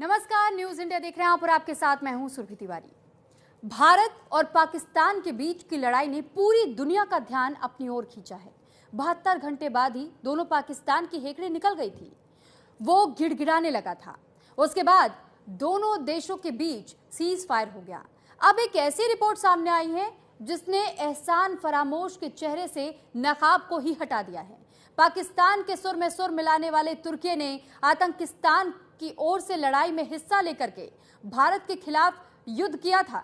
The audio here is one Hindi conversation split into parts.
नमस्कार, न्यूज इंडिया देख रहे हैं आप और आपके साथ मैं हूं सुरभि तिवारी। भारत और पाकिस्तान के बीच की लड़ाई ने पूरी दुनिया का ध्यान अपनी ओर खींचा है। 72 घंटे बाद ही दोनों पाकिस्तान की हेकड़े निकल गई थी, वो गिड़गिड़ाने लगा था। उसके बाद दोनों देशों के बीच सीज फायर हो गया। अब एक ऐसी रिपोर्ट सामने आई है जिसने एहसान फरामोश के चेहरे से नकाब को ही हटा दिया है। पाकिस्तान के सुर में सुर मिलाने वाले तुर्की ने आतंकिस्तान की ओर से लड़ाई में हिस्सा लेकर के भारत के खिलाफ युद्ध किया था।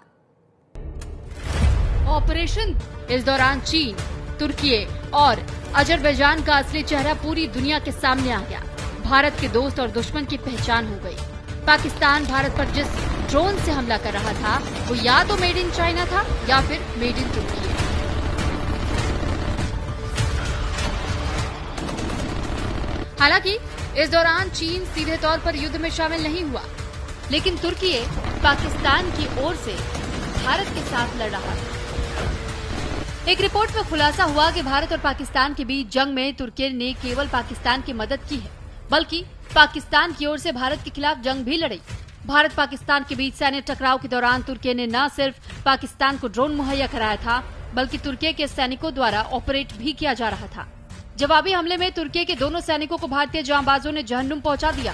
ऑपरेशन इस दौरान चीन, तुर्की और अजरबैजान का असली चेहरा पूरी दुनिया के सामने आ गया। भारत के दोस्त और दुश्मन की पहचान हो गई। पाकिस्तान भारत पर जिस ड्रोन से हमला कर रहा था वो या तो मेड इन चाइना था या फिर मेड इन तुर्की। हालांकि इस दौरान चीन सीधे तौर पर युद्ध में शामिल नहीं हुआ, लेकिन तुर्की पाकिस्तान की ओर से भारत के साथ लड़ रहा था। एक रिपोर्ट में खुलासा हुआ कि भारत और पाकिस्तान के बीच जंग में तुर्की ने केवल पाकिस्तान की मदद की है, बल्कि पाकिस्तान की ओर से भारत के खिलाफ जंग भी लड़ी। भारत पाकिस्तान के बीच सैन्य टकराव के दौरान तुर्की ने न सिर्फ पाकिस्तान को ड्रोन मुहैया कराया था, बल्कि तुर्की के सैनिकों द्वारा ऑपरेट भी किया जा रहा था। जवाबी हमले में तुर्की के दोनों सैनिकों को भारतीय जांबाजों ने जहन्नुम पहुंचा दिया।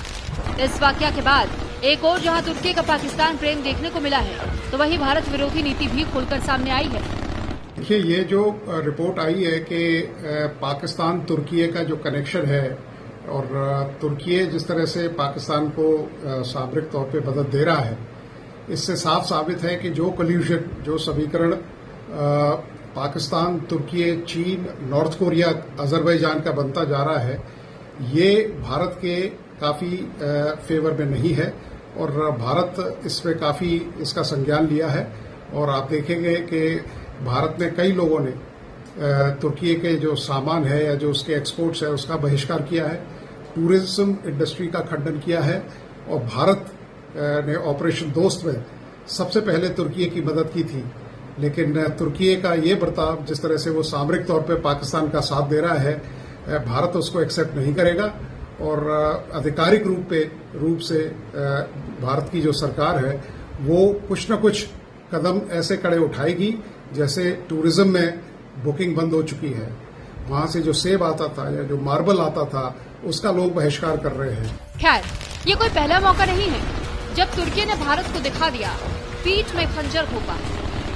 इस वाकया के बाद एक और जहां तुर्की का पाकिस्तान प्रेम देखने को मिला है, तो वहीं भारत विरोधी नीति भी खुलकर सामने आई है। देखिए, ये जो रिपोर्ट आई है कि पाकिस्तान तुर्की का जो कनेक्शन है और तुर्की जिस तरह से पाकिस्तान को सामरिक तौर पे मदद दे रहा है, इससे साफ साबित है कि जो कल्यूजन, जो समीकरण पाकिस्तान, तुर्की, चीन, नॉर्थ कोरिया, अजरबैजान का बनता जा रहा है, ये भारत के काफी फेवर में नहीं है और भारत इसमें काफी इसका संज्ञान लिया है। और आप देखेंगे कि भारत ने कई लोगों ने तुर्की के जो सामान है या जो उसके एक्सपोर्ट्स है उसका बहिष्कार किया है, टूरिज्म इंडस्ट्री का खंडन किया है और भारत ने ऑपरेशन दोस्त में सबसे पहले तुर्की की मदद की थी। लेकिन तुर्की का ये बर्ताव, जिस तरह से वो सामरिक तौर पे पाकिस्तान का साथ दे रहा है, भारत उसको एक्सेप्ट नहीं करेगा और आधिकारिक रूप से भारत की जो सरकार है वो कुछ न कुछ कदम ऐसे कड़े उठाएगी जैसे टूरिज्म में बुकिंग बंद हो चुकी है। वहां से जो सेब आता था या जो मार्बल आता था उसका लोग बहिष्कार कर रहे हैं। खैर, ये कोई पहला मौका नहीं है जब तुर्की ने भारत को दिखा दिया पीठ में खंजर घोंपा।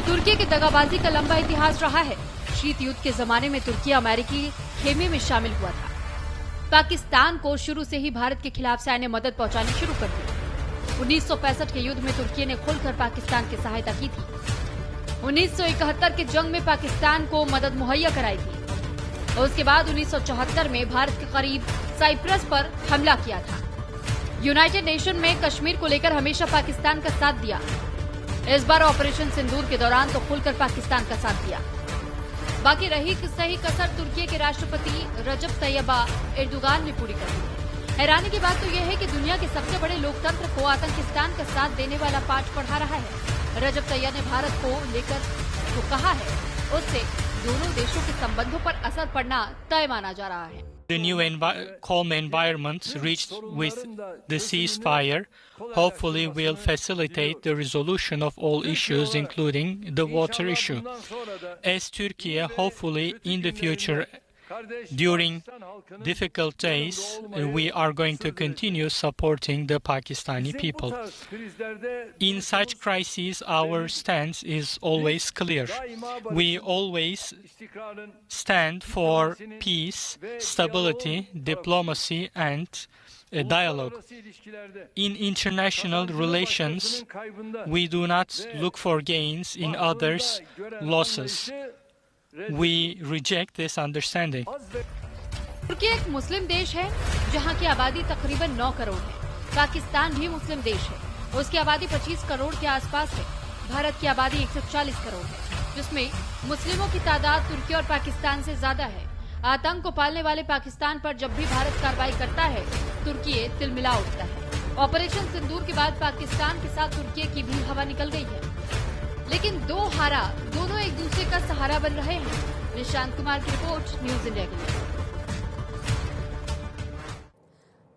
तुर्की की दगाबाजी का लंबा इतिहास रहा है। शीत युद्ध के जमाने में तुर्की अमेरिकी खेमे में शामिल हुआ था। पाकिस्तान को शुरू से ही भारत के खिलाफ सैन्य मदद पहुंचानी शुरू कर दी। 1965 के युद्ध में तुर्की ने खुलकर पाकिस्तान की सहायता की थी। 1971 के जंग में पाकिस्तान को मदद मुहैया कराई थी और उसके बाद 1974 में भारत के करीब साइप्रस पर हमला किया था। यूनाइटेड नेशन में कश्मीर को लेकर हमेशा पाकिस्तान का साथ दिया। इस बार ऑपरेशन सिंदूर के दौरान तो खुलकर पाकिस्तान का साथ दिया। बाकी रही सही कसर तुर्की के राष्ट्रपति रजब तैयब एर्दोगान ने पूरी कर दी। हैरानी की बात तो यह है कि दुनिया के सबसे बड़े लोकतंत्र को आतंकिस्तान का साथ देने वाला पाठ पढ़ा रहा है। रजब तैयब ने भारत को लेकर जो कहा है उससे दोनों देशों के संबंधों पर असर पड़ना तय माना जा रहा है। The new calm environment reached with the ceasefire hopefully will facilitate the resolution of all issues, including the water issue. As Turkey, hopefully in the future, during difficult days, we are going to continue supporting the Pakistani people. In such crises, our stance is always clear. We always stand for peace, stability, diplomacy, and dialogue. In international relations, we do not look for gains in others' losses. We reject this understanding. तुर्की एक मुस्लिम देश है जहां की आबादी तकरीबन 9 करोड़ है। पाकिस्तान भी मुस्लिम देश है, उसकी आबादी 25 करोड़ के आसपास है। भारत की आबादी 140 करोड़ है, जिसमें मुस्लिमों की तादाद तुर्की और पाकिस्तान से ज्यादा है। आतंक को पालने वाले पाकिस्तान पर जब भी भारत कार्रवाई करता है, तुर्की तिलमिला उठता है। ऑपरेशन सिंदूर के बाद पाकिस्तान के साथ तुर्की की भी हवा निकल गई है, लेकिन दोनों एक दूसरे का सहारा बन रहे हैं। निशांत कुमार की रिपोर्ट, न्यूज इंडिया के लिए।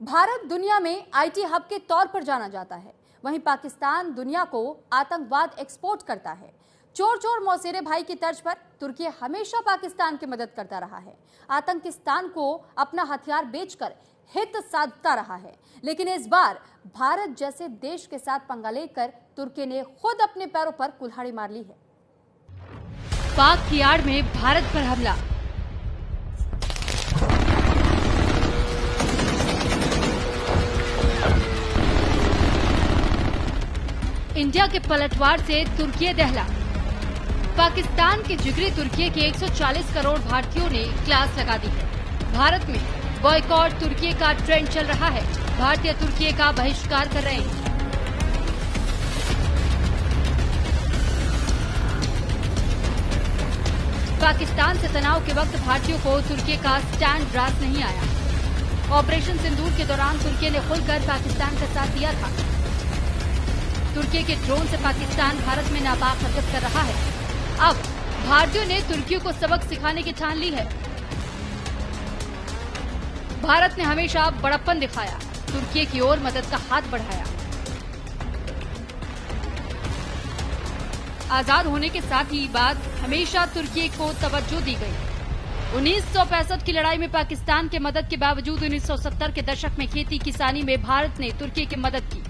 भारत दुनिया में आईटी हब के तौर पर जाना जाता है, वहीं पाकिस्तान दुनिया को आतंकवाद एक्सपोर्ट करता है। चोर चोर मौसेरे भाई की तर्ज पर तुर्की हमेशा पाकिस्तान की मदद करता रहा है, आतंकिस्तान को अपना हथियार बेचकर हित साधता रहा है। लेकिन इस बार भारत जैसे देश के साथ पंगा लेकर तुर्की ने खुद अपने पैरों पर कुल्हाड़ी मार ली है। पाक की आड़ में भारत पर हमला। इंडिया के पलटवार से तुर्की दहला। पाकिस्तान के जिगरी तुर्की के 140 करोड़ भारतीयों ने क्लास लगा दी है। भारत में बॉयकॉट तुर्की का ट्रेंड चल रहा है। भारतीय तुर्की का बहिष्कार कर रहे हैं। पाकिस्तान से तनाव के वक्त भारतीयों को तुर्की का स्टैंड रास नहीं आया। ऑपरेशन सिंदूर के दौरान तुर्की ने खुलकर पाकिस्तान का साथ दिया था। तुर्की के ड्रोन से पाकिस्तान भारत में नापाक हरकत कर रहा है। अब भारतीयों ने तुर्की को सबक सिखाने की ठान ली है। भारत ने हमेशा बड़प्पन दिखाया, तुर्की की ओर मदद का हाथ बढ़ाया। आजाद होने के साथ ही बाद हमेशा तुर्की को तवज्जो दी गई। 1965 की लड़ाई में पाकिस्तान के मदद के बावजूद 1970 के दशक में खेती किसानी में भारत ने तुर्की की मदद की।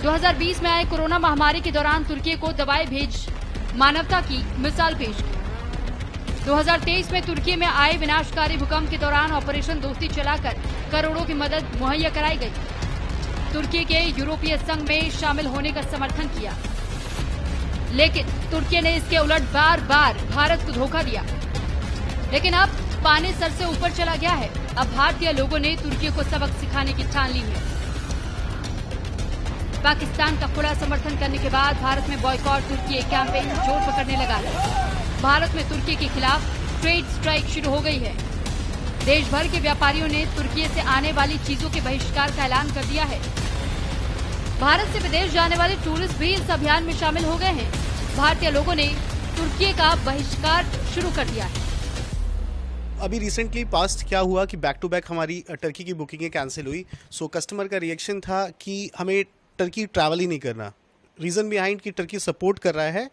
2020 में आए कोरोना महामारी के दौरान तुर्की को दवाएं भेज मानवता की मिसाल पेश की। 2023 में तुर्की में आए विनाशकारी भूकंप के दौरान ऑपरेशन दोस्ती चलाकर करोड़ों की मदद मुहैया कराई गई। तुर्की के यूरोपीय संघ में शामिल होने का समर्थन किया, लेकिन तुर्की ने इसके उलट बार बार भारत को धोखा दिया। लेकिन अब पानी सर से ऊपर चला गया है। अब भारतीय लोगों ने तुर्की को सबक सिखाने की ठान ली है। पाकिस्तान का खुला समर्थन करने के बाद भारत में बॉयकॉट तुर्की कैंपेन जोर पकड़ने लगा है। भारत में तुर्की के खिलाफ ट्रेड स्ट्राइक शुरू हो गई है। देश भर के व्यापारियों ने तुर्की से आने वाली चीजों के बहिष्कार का ऐलान कर दिया है। भारत से विदेश जाने वाले टूरिस्ट भी इस अभियान में शामिल हो गए हैं। भारतीय लोगों ने तुर्की का बहिष्कार शुरू कर दिया है। अभी रिसेंटली पास्ट क्या हुआ कि बैक टू बैक हमारी टर्की की बुकिंगें कैंसिल हुई। सो कस्टमर का रिएक्शन था कि हमें टर्की ट्रैवल ही नहीं करना। रीज़न बिहाइंड कि टर्की सपोर्ट कर रहा है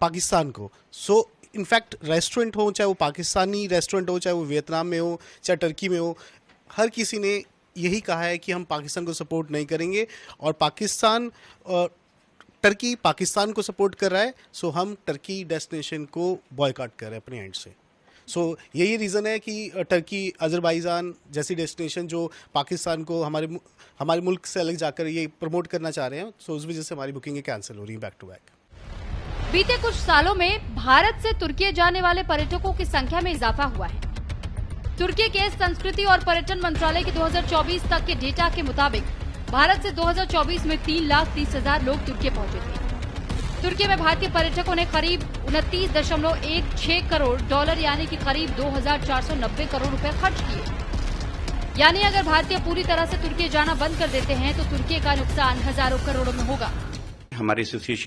पाकिस्तान को। सो इनफैक्ट रेस्टोरेंट हो, चाहे वो पाकिस्तानी रेस्टोरेंट हो, चाहे वो वियतनाम में हो, चाहे टर्की में हो, हर किसी ने यही कहा है कि हम पाकिस्तान को सपोर्ट नहीं करेंगे। और टर्की पाकिस्तान को सपोर्ट कर रहा है, सो हम टर्की डेस्टिनेशन को बॉयकॉट कर रहे हैं अपने एंड से। सो यही रीज़न है कि टर्की अज़रबैजान जैसी डेस्टिनेशन जो पाकिस्तान को हमारे मुल्क से अलग जाकर ये प्रमोट करना चाह रहे हैं, सो उस वजह से हमारी बुकिंगें कैंसिल हो रही हैं बैक टू बैक। बीते कुछ सालों में भारत से तुर्की जाने वाले पर्यटकों की संख्या में इजाफा हुआ है। तुर्की के संस्कृति और पर्यटन मंत्रालय के 2024 तक के डेटा के मुताबिक भारत से 2024 में 3,30,000 लोग तुर्की पहुंचे थे। तुर्की में भारतीय पर्यटकों ने करीब 29.16 करोड़ डॉलर यानी कि करीब 2,490 करोड़ रुपए खर्च किए। यानी अगर भारतीय पूरी तरह से तुर्की जाना बंद कर देते हैं तो तुर्की का नुकसान हजारों करोड़ों में होगा। हमारी एसोसिएशन